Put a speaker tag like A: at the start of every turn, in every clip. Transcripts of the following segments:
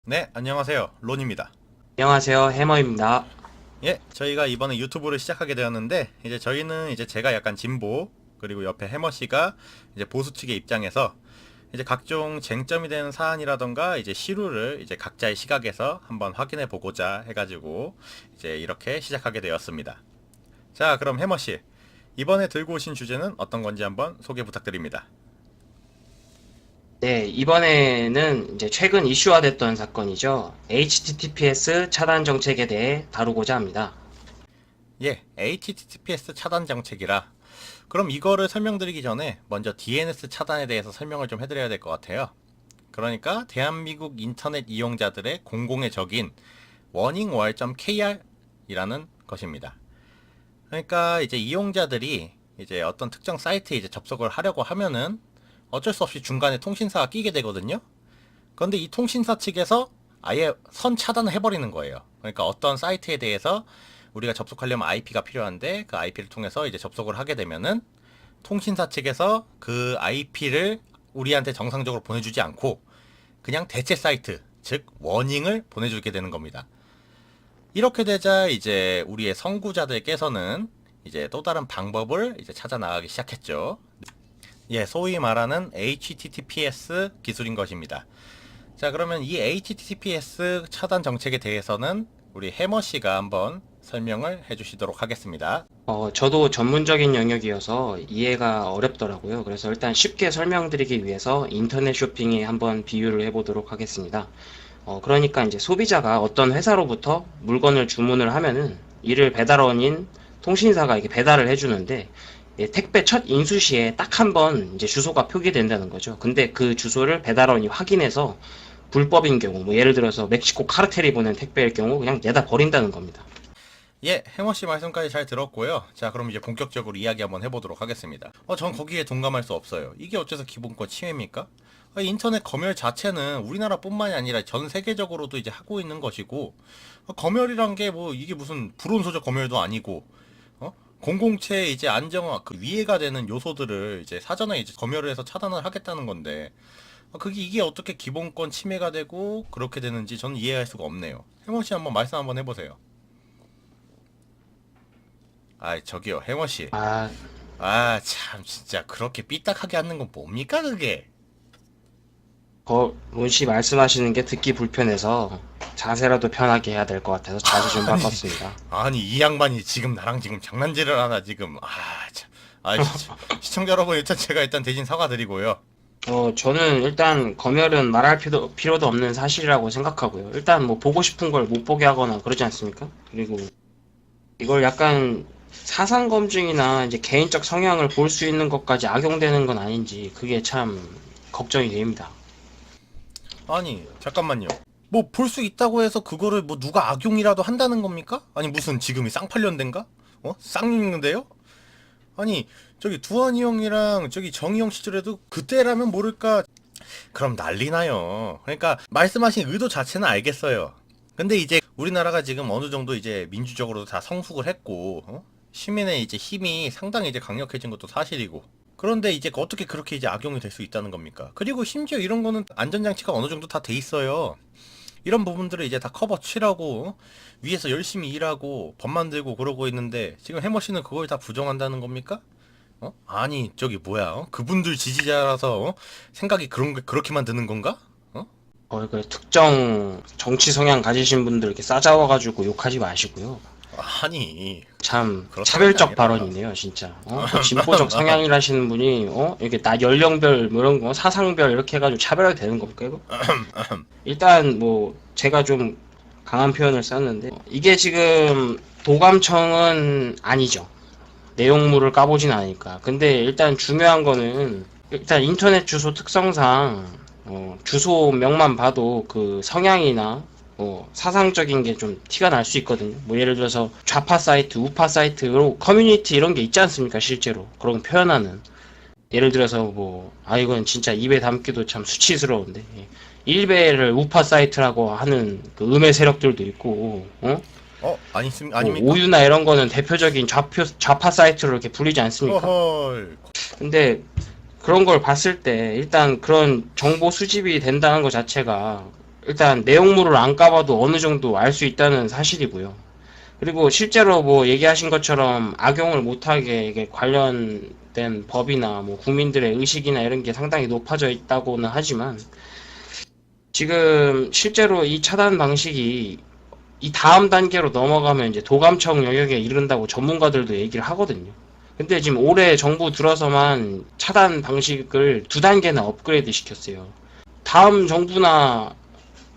A: 네, 안녕하세요. 론입니다.
B: 안녕하세요, 해머입니다.
A: 예, 저희가 이번에 유튜브를 시작하게 되었는데, 이제 저희는 이제 제가 약간 진보, 그리고 옆에 해머 씨가 이제 보수 측의 입장에서 이제 각종 쟁점이 되는 사안이라던가 이제 시류를 이제 각자의 시각에서 한번 확인해 보고자 해가지고 이제 이렇게 시작하게 되었습니다. 자, 그럼 해머 씨, 이번에 들고 오신 주제는 어떤 건지 한번 소개 부탁드립니다.
B: 네, 이번에는 이제 최근 이슈화됐던 사건이죠. HTTPS 차단 정책에 대해 다루고자 합니다.
A: 예, HTTPS 차단 정책이라. 그럼 이거를 설명드리기 전에 먼저 DNS 차단에 대해서 설명을 좀 해드려야 될 것 같아요. 그러니까 대한민국 인터넷 이용자들의 공공의 적인 warningwall.kr이라는 것입니다. 그러니까 이제 이용자들이 이제 어떤 특정 사이트에 이제 접속을 하려고 하면은 어쩔 수 없이 중간에 통신사가 끼게 되거든요. 그런데 이 통신사 측에서 아예 선 차단을 해버리는 거예요. 그러니까 어떤 사이트에 대해서 우리가 접속하려면 IP가 필요한데 그 IP를 통해서 이제 접속을 하게 되면은 통신사 측에서 그 IP를 우리한테 정상적으로 보내주지 않고 그냥 대체 사이트, 즉 워닝을 보내주게 되는 겁니다. 이렇게 되자 이제 우리의 선구자들께서는 이제 또 다른 방법을 이제 찾아 나가기 시작했죠. 예, 소위 말하는 HTTPS 기술인 것입니다. 자, 그러면 이 HTTPS 차단 정책에 대해서는 우리 해머 씨가 한번 설명을 해주시도록 하겠습니다.
B: 저도 전문적인 영역이어서 이해가 어렵더라고요. 그래서 일단 쉽게 설명드리기 위해서 인터넷 쇼핑에 한번 비유를 해보도록 하겠습니다. 그러니까 이제 소비자가 어떤 회사로부터 물건을 주문을 하면은 이를 배달원인 통신사가 이게 배달을 해주는데 예, 택배 첫 인수 시에 딱 한 번 이제 주소가 표기된다는 거죠. 근데 그 주소를 배달원이 확인해서 불법인 경우, 뭐 예를 들어서 멕시코 카르텔이 보낸 택배일 경우 그냥 내다 버린다는 겁니다.
A: 예, 해머 씨 말씀까지 잘 들었고요. 자, 그럼 이제 본격적으로 이야기 한번 해보도록 하겠습니다. 전 거기에 동감할 수 없어요. 이게 어째서 기본권 침해입니까? 인터넷 검열 자체는 우리나라뿐만이 아니라 전 세계적으로도 이제 하고 있는 것이고, 검열이란 게 뭐 이게 무슨 불온소적 검열도 아니고, 공공체의 이제 안정화, 그 위해가 되는 요소들을 이제 사전에 이제 검열을 해서 차단을 하겠다는 건데, 그게 이게 어떻게 기본권 침해가 되고 그렇게 되는지 저는 이해할 수가 없네요. 해머 씨 한번 말씀 한번 해보세요. 저기요, 해머 씨.
B: 아,
A: 참, 진짜 그렇게 삐딱하게 하는 건 뭡니까, 그게?
B: 론씨 말씀하시는 게 듣기 불편해서 자세라도 편하게 해야 될 것 같아서 자세 좀
A: 아니,
B: 바꿨습니다.
A: 아니, 이 양반이 지금 나랑 지금 장난질을 하나, 지금. 참. 시청자 여러분, 일단 제가 일단 대신 사과드리고요.
B: 저는 일단 검열은 말할 필요도 없는 사실이라고 생각하고요. 일단 뭐 보고 싶은 걸 못 보게 하거나 그러지 않습니까? 그리고 이걸 약간 사상 검증이나 이제 개인적 성향을 볼 수 있는 것까지 악용되는 건 아닌지 그게 참 걱정이 됩니다.
A: 아니, 잠깐만요. 뭐, 볼 수 있다고 해서 그거를 뭐 누가 악용이라도 한다는 겁니까? 아니, 무슨 지금이 쌍팔년대인가? 쌍육년대요? 아니, 저기 두한이 형이랑 저기 정희 형 시절에도 그때라면 모를까. 그럼 난리 나요. 그러니까 말씀하신 의도 자체는 알겠어요. 근데 이제 우리나라가 지금 어느 정도 이제 민주적으로 다 성숙을 했고, 시민의 이제 힘이 상당히 이제 강력해진 것도 사실이고. 그런데 이제 어떻게 그렇게 이제 악용이 될 수 있다는 겁니까? 그리고 심지어 이런 거는 안전장치가 어느 정도 다 돼 있어요. 이런 부분들을 이제 다 커버 치라고 위에서 열심히 일하고 법 만들고 그러고 있는데 지금 해머 씨는 그걸 다 부정한다는 겁니까? 아니 저기 뭐야? 그분들 지지자라서 생각이 그렇게만 드는 건가?
B: 그 특정 정치 성향 가지신 분들 이렇게 싸잡아가지고 욕하지 마시고요.
A: 아니
B: 참
A: 그렇다는 게
B: 차별적
A: 아니라
B: 발언이네요, 진짜. 그 진보적 성향이라시는 분이 이렇게 연령별 뭐 이런 거 사상별 이렇게 해가지고 차별이 되는 겁니까 이거? 일단 뭐 제가 좀 강한 표현을 썼는데 이게 지금 도감청은 아니죠. 내용물을 까보진 않으니까. 근데 일단 중요한 거는 일단 인터넷 주소 특성상 주소명만 봐도 그 성향이나 사상적인 게 좀 티가 날 수 있거든요. 뭐 예를 들어서 좌파 사이트, 우파 사이트, 커뮤니티 이런 게 있지 않습니까? 실제로 그런 거 표현하는. 예를 들어서 이건 진짜 입에 담기도 참 수치스러운데 일베를 우파 사이트라고 하는 그 음해 세력들도 있고,
A: 아닙니까?
B: 오유나 이런 거는 대표적인 좌파 사이트로 이렇게 불리지 않습니까?
A: 어헐.
B: 근데 그런 걸 봤을 때 일단 그런 정보 수집이 된다는 것 자체가 일단 내용물을 안 까봐도 어느 정도 알 수 있다는 사실이고요. 그리고 실제로 뭐 얘기하신 것처럼 악용을 못하게 이게 관련된 법이나 뭐 국민들의 의식이나 이런 게 상당히 높아져 있다고는 하지만 지금 실제로 이 차단 방식이 이 다음 단계로 넘어가면 이제 도감청 영역에 이른다고 전문가들도 얘기를 하거든요. 근데 지금 올해 정부 들어서만 차단 방식을 두 단계나 업그레이드 시켰어요. 다음 정부나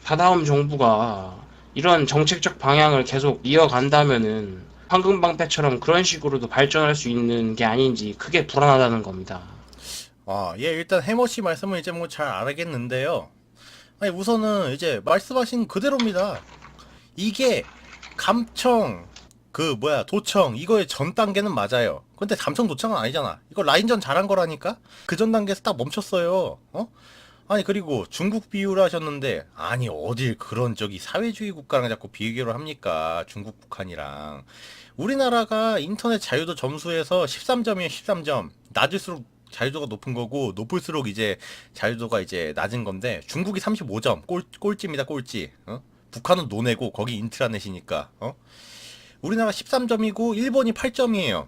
B: 다다음 정부가 이런 정책적 방향을 계속 이어간다면은 황금방패처럼 그런 식으로도 발전할 수 있는 게 아닌지 크게 불안하다는 겁니다.
A: 예, 일단 해머씨 말씀을 이제 뭐 잘 알겠는데요. 아니, 우선은 이제 말씀하신 그대로입니다. 이게 감청, 도청, 이거의 전 단계는 맞아요. 근데 감청 도청은 아니잖아. 이거 라인전 잘한 거라니까? 그 전 단계에서 딱 멈췄어요. 아니, 그리고 중국 비유를 하셨는데, 아니, 어딜 그런 사회주의 국가랑 자꾸 비교를 합니까? 중국, 북한이랑. 우리나라가 인터넷 자유도 점수에서 13점이에요, 13점. 낮을수록 자유도가 높은 거고, 높을수록 이제 자유도가 이제 낮은 건데, 중국이 35점, 꼴찌입니다, 꼴찌. 북한은 노네고, 거기 인트라넷이니까, 우리나라 13점이고, 일본이 8점이에요.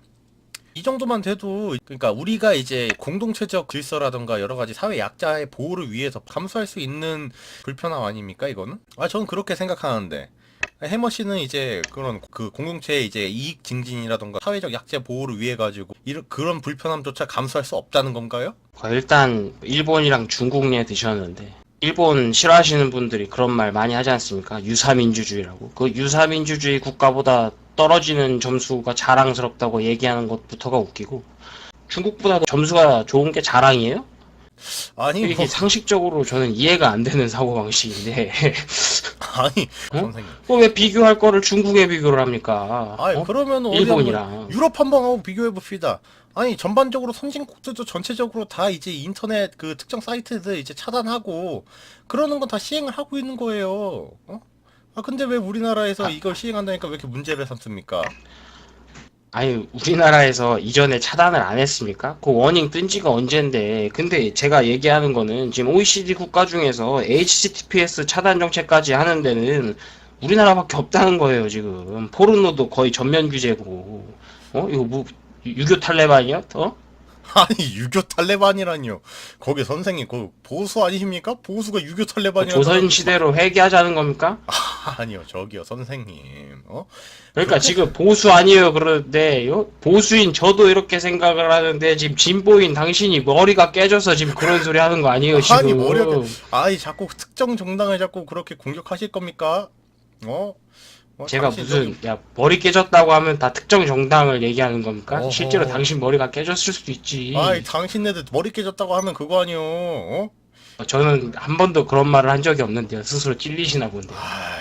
A: 이 정도만 돼도 그러니까 우리가 이제 공동체적 질서라던가 여러 가지 사회 약자의 보호를 위해서 감수할 수 있는 불편함 아닙니까 이거는? 저는 그렇게 생각하는데 해머 씨는 이제 그런 공동체의 이제 이익 증진이라던가 사회적 약자 보호를 위해 가지고 그런 불편함조차 감수할 수 없다는 건가요?
B: 일단 일본이랑 중국 예 드셨는데 일본 싫어하시는 분들이 그런 말 많이 하지 않습니까? 유사민주주의라고. 그 유사민주주의 국가보다 떨어지는 점수가 자랑스럽다고 얘기하는 것부터가 웃기고 중국보다도 점수가 좋은 게 자랑이에요?
A: 아니
B: 이게 상식적으로 저는 이해가 안 되는 사고방식인데
A: 아니
B: 어?
A: 선생님.
B: 왜 비교할 거를 중국에 비교를 합니까?
A: 그러면 어디
B: 일본이랑.
A: 한번 유럽 한번 하고 비교해 봅시다. 아니 전반적으로 선진국들도 전체적으로 다 이제 인터넷 특정 사이트들 이제 차단하고 그러는 건 다 시행을 하고 있는 거예요. 근데 왜 우리나라에서 이걸 시행한다니까 왜 이렇게 문제를 삼습니까?
B: 아니, 우리나라에서 이전에 차단을 안 했습니까? 그 워닝 뜬 지가 언젠데. 근데 제가 얘기하는 거는 지금 OECD 국가 중에서 HTTPS 차단 정책까지 하는 데는 우리나라밖에 없다는 거예요, 지금. 포르노도 거의 전면 규제고. 이거 뭐, 유교 탈레반이야?
A: 아니 유교 탈레반이라니요. 거기 선생님 보수 아니십니까? 보수가 유교 탈레반이라는
B: 조선 시대로 회귀하자는 겁니까?
A: 아니요 저기요 선생님.
B: 그러니까 지금 보수 아니에요 그러는데 보수인 저도 이렇게 생각을 하는데 지금 진보인 당신이 머리가 깨져서 지금 그런 소리 하는 거 아니에요 지금.
A: 아니 자꾸 특정 정당을 자꾸 그렇게 공격하실 겁니까?
B: 제가
A: 당신
B: 무슨 머리 깨졌다고 하면 다 특정 정당을 얘기하는 겁니까?
A: 어허.
B: 실제로 당신 머리가 깨졌을 수도 있지.
A: 당신네들 머리 깨졌다고 하면 그거 아니요.
B: 저는 한 번도 그런 말을 한 적이 없는데요. 스스로 찔리시나 본데요.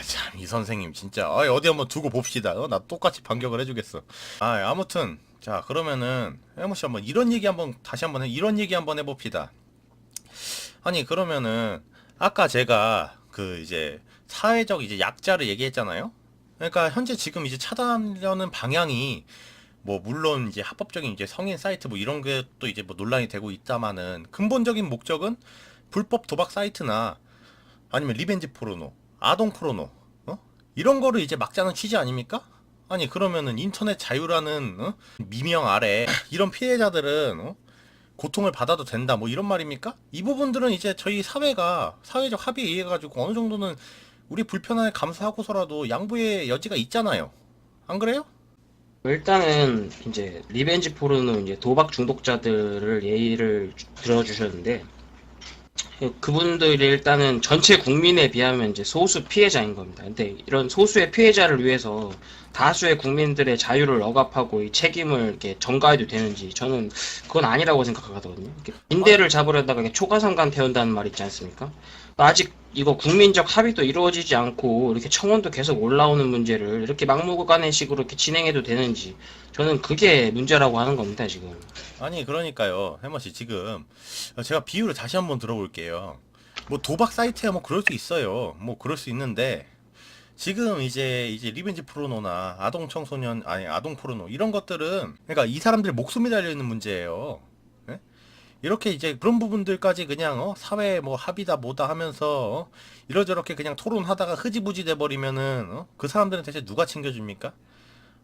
A: 참 이 선생님 진짜 어디 한번 두고 봅시다. 나 똑같이 반격을 해주겠어. 아무튼 자 그러면은 해모씨 한번 이런 얘기 한번 해봅시다. 아니 그러면은 아까 제가 이제 사회적 이제 약자를 얘기했잖아요. 그러니까 현재 지금 이제 차단하려는 방향이 뭐 물론 이제 합법적인 이제 성인 사이트 뭐 이런 게 또 이제 뭐 논란이 되고 있다마는 근본적인 목적은 불법 도박 사이트나 아니면 리벤지 포르노, 아동 포르노 이런 거를 이제 막자는 취지 아닙니까? 아니 그러면은 인터넷 자유라는 미명 아래 이런 피해자들은 고통을 받아도 된다 뭐 이런 말입니까? 이 부분들은 이제 저희 사회가 사회적 합의에 의해 가지고 어느 정도는 우리 불편함을 감수하고서라도 양보의 여지가 있잖아요. 안 그래요?
B: 일단은 이제 리벤지 포르노 이제 도박 중독자들을 예의를 들어주셨는데 그분들이 일단은 전체 국민에 비하면 이제 소수 피해자인 겁니다. 근데 이런 소수의 피해자를 위해서 다수의 국민들의 자유를 억압하고 이 책임을 이렇게 전가해도 되는지 저는 그건 아니라고 생각하거든요. 빈대를 잡으려다가 초가삼간 태운다는 말 있지 않습니까? 아직 이거 국민적 합의도 이루어지지 않고 이렇게 청원도 계속 올라오는 문제를 이렇게 막무가내식으로 이렇게 진행해도 되는지 저는 그게 문제라고 하는 겁니다, 지금.
A: 아니 그러니까요 해머씨 지금 제가 비유를 다시 한번 들어볼게요. 뭐 도박 사이트야 뭐 그럴 수 있어요. 뭐 그럴 수 있는데 지금 이제 리벤지 포르노나 아동 포르노 이런 것들은 그러니까 이 사람들 목숨이 달려 있는 문제예요. 예? 이렇게 이제 그런 부분들까지 그냥 사회 뭐 합의다 뭐다 하면서 이러저렇게 그냥 토론하다가 흐지부지 돼버리면은 그 사람들은 대체 누가 챙겨줍니까?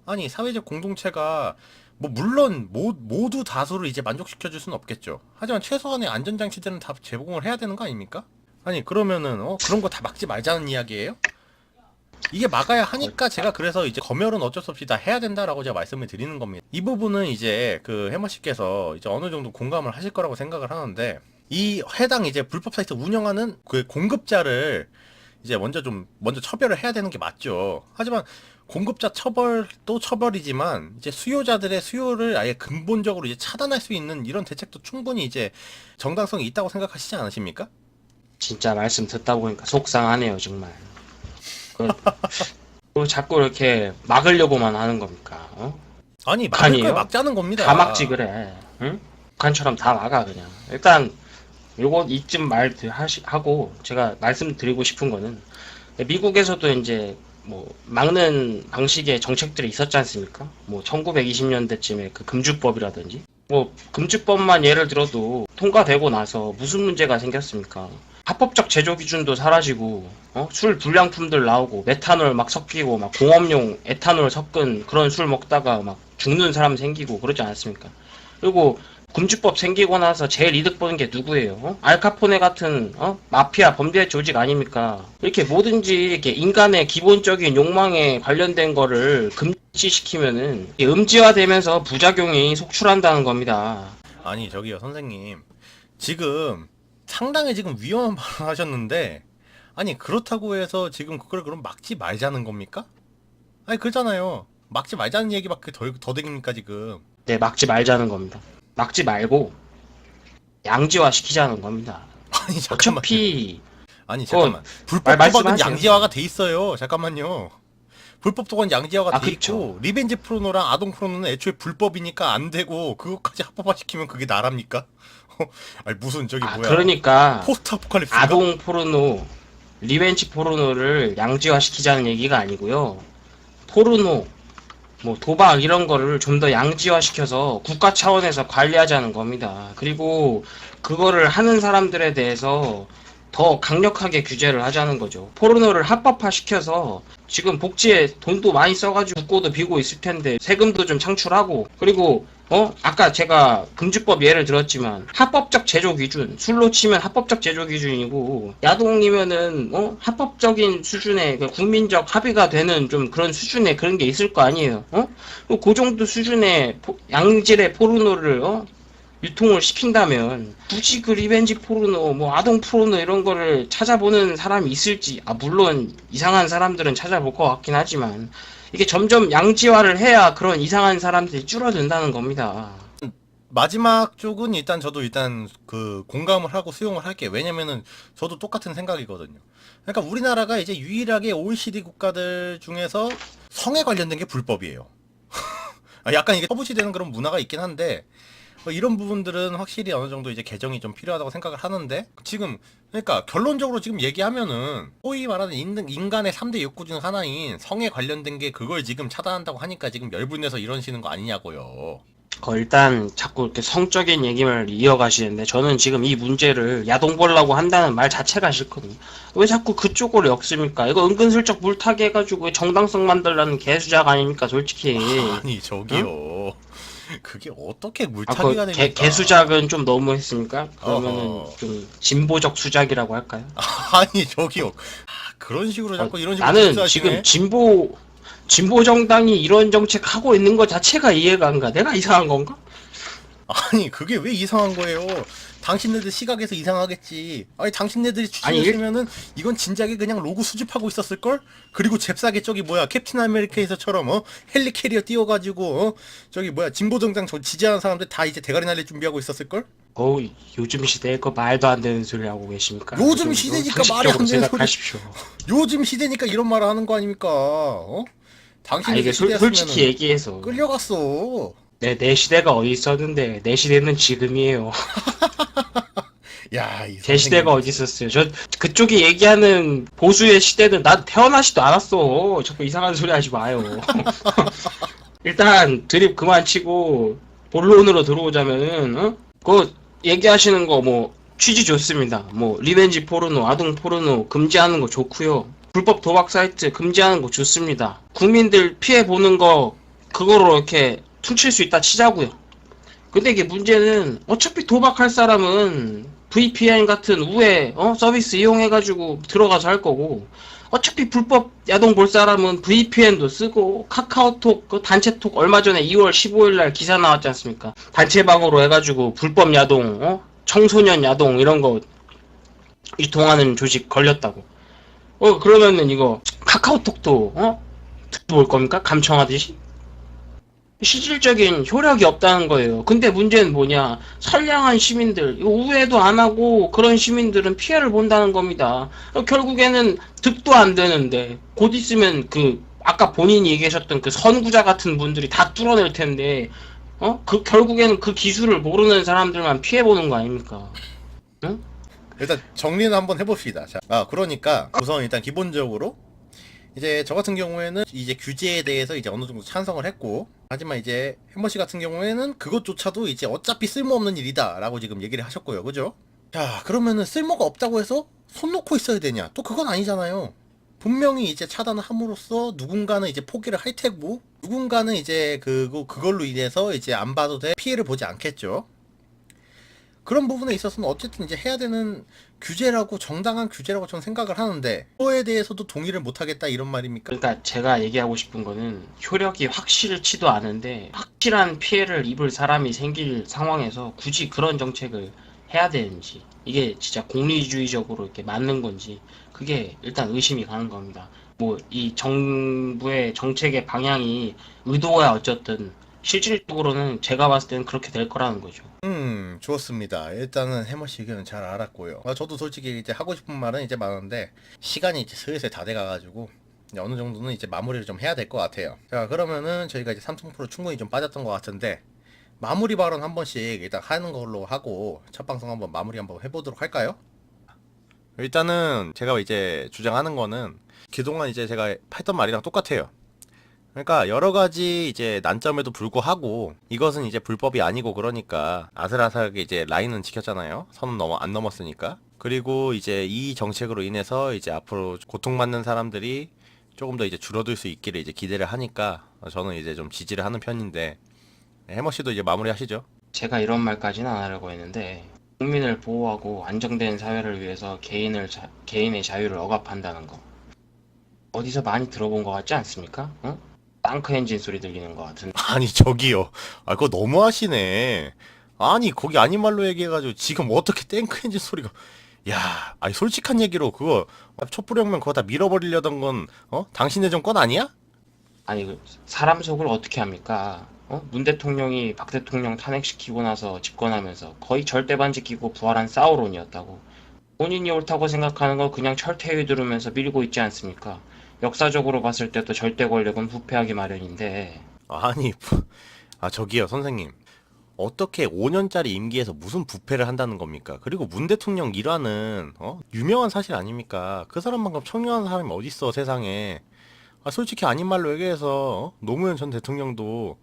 A: 아니 사회적 공동체가 뭐 물론 모두 다수를 이제 만족시켜줄 수는 없겠죠. 하지만 최소한의 안전장치들은 다 제공을 해야 되는 거 아닙니까? 아니 그러면은 그런 거 다 막지 말자는 이야기예요? 이게 막아야 하니까 제가 그래서 이제 검열은 어쩔 수 없이 다 해야 된다라고 제가 말씀을 드리는 겁니다. 이 부분은 이제 그 해머씨께서 이제 어느 정도 공감을 하실 거라고 생각을 하는데, 이 해당 이제 불법 사이트 운영하는 그 공급자를 이제 먼저 처벌을 해야 되는 게 맞죠. 하지만 공급자 처벌도 처벌이지만 이제 수요자들의 수요를 아예 근본적으로 이제 차단할 수 있는 이런 대책도 충분히 이제 정당성이 있다고 생각하시지 않으십니까?
B: 진짜 말씀 듣다 보니까 속상하네요, 정말. 그 자꾸 이렇게 막으려고만 하는 겁니까?
A: 아니 막을 걸
B: 아니에요?
A: 막자는 겁니다.
B: 다 막지 그래. 응? 북한처럼 다 막아 그냥. 일단 요거 이쯤 하고 제가 말씀드리고 싶은 거는, 미국에서도 이제 뭐 막는 방식의 정책들이 있었지 않습니까? 뭐 1920년대쯤에 그 금주법이라든지, 뭐 금주법만 예를 들어도 통과되고 나서 무슨 문제가 생겼습니까? 합법적 제조 기준도 사라지고, 술 불량품들 나오고, 메탄올 막 섞이고, 막 공업용 에탄올 섞은 그런 술 먹다가 막 죽는 사람 생기고 그러지 않았습니까? 그리고 금주법 생기고 나서 제일 이득 보는 게 누구예요? 알카포네 같은 마피아 범죄 조직 아닙니까? 이렇게 뭐든지 이렇게 인간의 기본적인 욕망에 관련된 거를 금지시키면은 음지화되면서 부작용이 속출한다는 겁니다.
A: 아니 저기요 선생님, 지금 상당히 지금 위험한 발언 하셨는데, 아니 그렇다고 해서 지금 그걸 그럼 막지 말자는 겁니까? 아니 그렇잖아요. 막지 말자는 얘기밖에 더 되깁니까 지금?
B: 네, 막지 말자는 겁니다. 막지 말고 양지화 시키자는 겁니다.
A: 아니 잠깐만.
B: 어차피
A: 아니 잠깐만. 불법
B: 말씀하세요.
A: 도박은 양지화가 돼 있어요. 잠깐만요. 불법 도박은 양지화가 돼
B: 그쵸.
A: 있고, 리벤지 포르노랑 아동 포르노는 애초에 불법이니까 안 되고, 그것까지 합법화 시키면 그게 나랍니까? 아니 무슨 저기 뭐야?
B: 그러니까
A: 포스트 아포칼립스인가?
B: 아동 포르노, 리벤지 포르노를 양지화 시키자는 얘기가 아니고요. 포르노, 뭐 도박 이런 거를 좀 더 양지화 시켜서 국가 차원에서 관리하자는 겁니다. 그리고 그거를 하는 사람들에 대해서 더 강력하게 규제를 하자는 거죠. 포르노를 합법화 시켜서 지금 복지에 돈도 많이 써가지고 국고도 비고 있을 텐데 세금도 좀 창출하고, 그리고 아까 제가 금주법 예를 들었지만 합법적 제조 기준, 술로 치면 합법적 제조 기준이고, 야동이면은 합법적인 수준의 국민적 합의가 되는 좀 그런 수준의 그런 게 있을 거 아니에요. 그 정도 수준의 양질의 포르노를 유통을 시킨다면 굳이 그 리벤지 포르노, 뭐 아동 포르노 이런 거를 찾아보는 사람이 있을지, 물론 이상한 사람들은 찾아볼 것 같긴 하지만 이게 점점 양지화를 해야 그런 이상한 사람들이 줄어든다는 겁니다.
A: 마지막 쪽은 저도 그 공감을 하고 수용을 할게요. 왜냐면은 저도 똑같은 생각이거든요. 그러니까 우리나라가 이제 유일하게 OECD 국가들 중에서 성에 관련된 게 불법이에요. 약간 이게 터부시되는 그런 문화가 있긴 한데, 이런 부분들은 확실히 어느 정도 이제 개정이 좀 필요하다고 생각을 하는데, 지금 그러니까 결론적으로 지금 얘기하면은 소위 말하는 인간의 3대 욕구 중 하나인 성에 관련된 게 그걸 지금 차단한다고 하니까 지금 열분해서 이러시는 거 아니냐고요.
B: 일단 자꾸 이렇게 성적인 얘기를 이어가시는데, 저는 지금 이 문제를 야동 보려고 한다는 말 자체가 싫거든요. 왜 자꾸 그쪽으로 엮습니까? 이거 은근슬쩍 물타기 해가지고 왜 정당성 만들라는 개수작 아닙니까, 솔직히.
A: 아니 저기요. 응? 그게 어떻게
B: 그
A: 물타기가 됩니까?
B: 개수작은 좀 너무 했습니까? 그러면은
A: 어허.
B: 좀 진보적 수작이라고 할까요?
A: 아니 저기요. 그런 식으로 자꾸 이런 식으로
B: 나는
A: 질서하시네?
B: 지금 진보 정당이 이런 정책 하고 있는 것 자체가 이해가 안 가. 내가 이상한 건가?
A: 아니 그게 왜 이상한 거예요? 당신네들 시각에서 이상하겠지. 아니 당신네들이
B: 아니,
A: 추진했으면은 이건 진작에 그냥 로고 수집하고 있었을걸? 그리고 잽싸게 저기 뭐야 캡틴 아메리카에서처럼 헬리 캐리어 띄워가지고 저기 뭐야 진보정당 지지하는 사람들 다 이제 대가리 날릴 준비하고 있었을걸?
B: 요즘 시대에 그 말도 안 되는 소리 하고 계십니까?
A: 요즘
B: 좀
A: 시대니까 말이 안
B: 상식적으로
A: 되는
B: 생각하십시오.
A: 요즘 시대니까 이런 말을 하는 거 아닙니까? 당신이
B: 이게 솔직히 얘기해서
A: 끌려갔어.
B: 내 시대가 어디 있었는데, 내 시대는 지금이에요.
A: 야, 이
B: 제 시대가 어디 있었어요? 그쪽이 얘기하는 보수의 시대는 난 태어나지도 않았어. 자꾸 이상한 소리 하지 마요. 일단 드립 그만 치고 본론으로 들어오자면은, 얘기하시는 거 뭐 취지 좋습니다. 뭐 리벤지 포르노, 아동 포르노 금지하는 거 좋고요. 불법 도박 사이트 금지하는 거 좋습니다. 국민들 피해 보는 거 그거로 이렇게 퉁칠 수 있다 치자고요. 근데 이게 문제는 어차피 도박할 사람은 VPN 같은 우회 서비스 이용해가지고 들어가서 할 거고, 어차피 불법 야동 볼 사람은 VPN도 쓰고 카카오톡 그 단체톡 얼마 전에 2월 15일 날 기사 나왔지 않습니까? 단체방으로 해가지고 불법 야동 청소년 야동 이런 거 유통하는 조직 걸렸다고. 그러면은 이거 카카오톡도 볼 겁니까? 감청하듯이? 실질적인 효력이 없다는 거예요. 근데 문제는 뭐냐? 선량한 시민들, 이거 우회도 안 하고 그런 시민들은 피해를 본다는 겁니다. 결국에는 득도 안 되는데 곧 있으면 그 아까 본인이 얘기하셨던 그 선구자 같은 분들이 다 뚫어낼 텐데 그 결국에는 그 기술을 모르는 사람들만 피해 보는 거 아닙니까? 응?
A: 일단 정리는 한번 해봅시다. 자, 그러니까 우선 일단 기본적으로 이제 저 같은 경우에는 이제 규제에 대해서 이제 어느 정도 찬성을 했고, 하지만 이제 햄버 씨 같은 경우에는 그것조차도 이제 어차피 쓸모없는 일이다라고 지금 얘기를 하셨고요. 그죠? 자, 그러면은 쓸모가 없다고 해서 손 놓고 있어야 되냐? 또 그건 아니잖아요. 분명히 이제 차단을 함으로써 누군가는 이제 포기를 할 테고, 누군가는 이제 그걸로 인해서 이제 안 봐도 돼 피해를 보지 않겠죠. 그런 부분에 있어서는 어쨌든 이제 해야 되는 규제라고, 정당한 규제라고 저는 생각을 하는데, 그거에 대해서도 동의를 못 하겠다 이런 말입니까?
B: 그러니까 제가 얘기하고 싶은 거는 효력이 확실치도 않은데 확실한 피해를 입을 사람이 생길 상황에서 굳이 그런 정책을 해야 되는지, 이게 진짜 공리주의적으로 이렇게 맞는 건지, 그게 일단 의심이 가는 겁니다. 뭐 이 정부의 정책의 방향이 의도야 어쨌든 실질적으로는 제가 봤을 때는 그렇게 될 거라는 거죠.
A: 좋습니다. 일단은 해머씨 의견은 잘 알았고요. 저도 솔직히 이제 하고 싶은 말은 이제 많은데, 시간이 이제 슬슬 다 돼가가지고, 이제 어느 정도는 이제 마무리를 좀 해야 될 것 같아요. 자, 그러면은 저희가 이제 삼성프로 충분히 좀 빠졌던 것 같은데, 마무리 발언 한 번씩 일단 하는 걸로 하고, 첫 방송 한번 마무리 한번 해보도록 할까요? 일단은 제가 이제 주장하는 거는, 그동안 이제 제가 했던 말이랑 똑같아요. 그러니까 여러 가지 이제 난점에도 불구하고 이것은 이제 불법이 아니고, 그러니까 아슬아슬하게 이제 라인은 지켰잖아요. 선은 안 넘었으니까. 그리고 이제 이 정책으로 인해서 이제 앞으로 고통받는 사람들이 조금 더 이제 줄어들 수 있기를 이제 기대를 하니까 저는 이제 좀 지지를 하는 편인데, 해머 씨도 이제 마무리 하시죠.
B: 제가 이런 말까지는 안 하려고 했는데, 국민을 보호하고 안정된 사회를 위해서 개인의 자유를 억압한다는 거 어디서 많이 들어본 것 같지 않습니까? 땅크 엔진 소리 들리는 것 같은데.
A: 아니 저기요. 그거 너무하시네. 아니 거기 아닌 말로 얘기해가지고 지금 어떻게 탱크 엔진 소리가. 야, 아니 솔직한 얘기로 그거 촛불혁명 그거 다 밀어버리려던 건 당신네 정권 아니야?
B: 아니 그 사람 속을 어떻게 합니까? 문 대통령이 박 대통령 탄핵시키고 나서 집권하면서 거의 절대반지 끼고 부활한 사우론이었다고. 본인이 옳다고 생각하는 거 그냥 철퇴위 들으면서 밀고 있지 않습니까? 역사적으로 봤을 때도 절대 권력은 부패하기 마련인데.
A: 아니 저기요 선생님. 어떻게 5년짜리 임기에서 무슨 부패를 한다는 겁니까? 그리고 문 대통령 일화는 유명한 사실 아닙니까? 그 사람만큼 청렴한 사람이 어딨어 세상에. 솔직히 아닌 말로 얘기해서 노무현 전 대통령도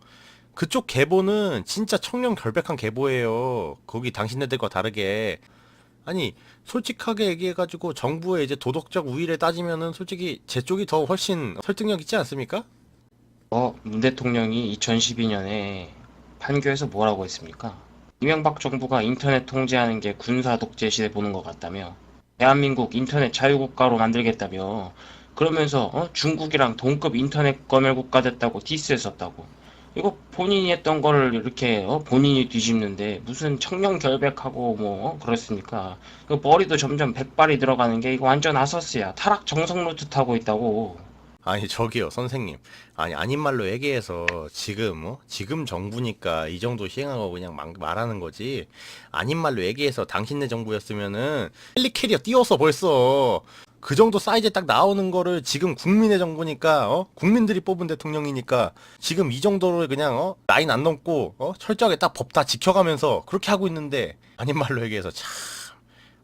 A: 그쪽 계보는 진짜 청렴 결백한 계보예요. 거기 당신네들과 다르게. 아니 솔직하게 얘기해가지고 정부의 이제 도덕적 우위를 따지면은 솔직히 제 쪽이 더 훨씬 설득력 있지 않습니까?
B: 문 대통령이 2012년에 판교에서 뭐라고 했습니까? 이명박 정부가 인터넷 통제하는 게 군사 독재 시대 보는 것 같다며, 대한민국 인터넷 자유국가로 만들겠다며, 그러면서 중국이랑 동급 인터넷 검열국가 됐다고 디스했었다고. 이거 본인이 했던 거를 이렇게 본인이 뒤집는데 무슨 청렴 결백하고 뭐 그렇습니까? 그 머리도 점점 백발이 들어가는 게 이거 완전 아서스야. 타락 정석 루트 타고 있다고.
A: 아니 저기요 선생님. 아니 아닌 말로 얘기해서 지금 정부니까 이 정도 시행하고 그냥 말하는 거지. 아닌 말로 얘기해서 당신네 정부였으면은 헬리캐리어 띄워서 벌써 그 정도 사이즈에 딱 나오는 거를, 지금 국민의 정부니까 국민들이 뽑은 대통령이니까 지금 이 정도로 그냥 라인 안 넘고 철저하게 딱 법 다 지켜가면서 그렇게 하고 있는데, 아닌 말로 얘기해서 참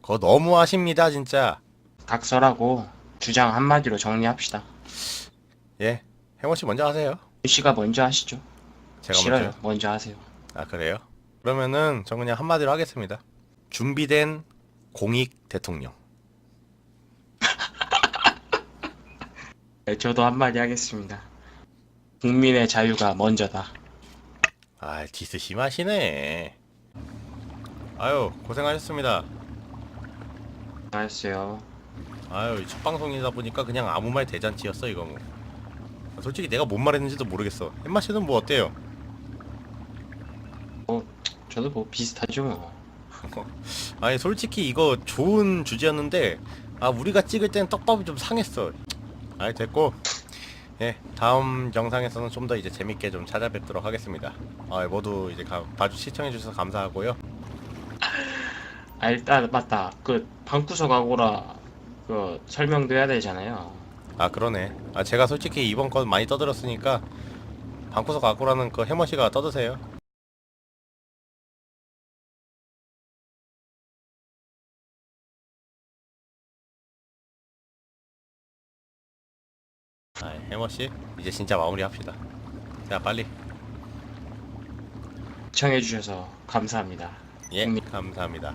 A: 그거 너무하십니다 진짜.
B: 각설하고 주장 한마디로 정리합시다.
A: 예, 해원 씨 먼저 하세요.
B: 씨가 먼저 하시죠.
A: 제가
B: 싫어요.
A: 먼저.
B: 먼저 하세요.
A: 그래요? 그러면은 저 그냥 한마디로 하겠습니다. 준비된 공익 대통령.
B: 네, 저도 한마디 하겠습니다. 국민의 자유가 먼저다.
A: 아, 디스 심하시네. 아유, 고생하셨습니다.
B: 알았어요.
A: 아유, 첫 방송이다 보니까 그냥 아무 말 대잔치였어, 이거 뭐. 솔직히 내가 뭔 말했는지도 모르겠어. 햄마 씨는 뭐 어때요?
B: 저도 뭐 비슷하죠 뭐.
A: 아니, 솔직히 이거 좋은 주제였는데, 아, 우리가 찍을 때는 떡밥이 좀 상했어. 아이, 됐고. 예, 다음 영상에서는 좀 더 이제 재밌게 좀 찾아뵙도록 하겠습니다. 아, 모두 이제 봐주 시청해주셔서 감사하고요.
B: 아, 일단 맞다. 그 방구석 아고라 그 설명도 해야 되잖아요.
A: 아, 그러네. 아, 제가 솔직히 이번 건 많이 떠들었으니까 방구석 아고라는 그 해머 씨가 떠드세요. 아, 해머 씨, 이제 진짜 마무리합시다. 자, 빨리.
B: 시청해주셔서 감사합니다.
A: 예, 감사합니다.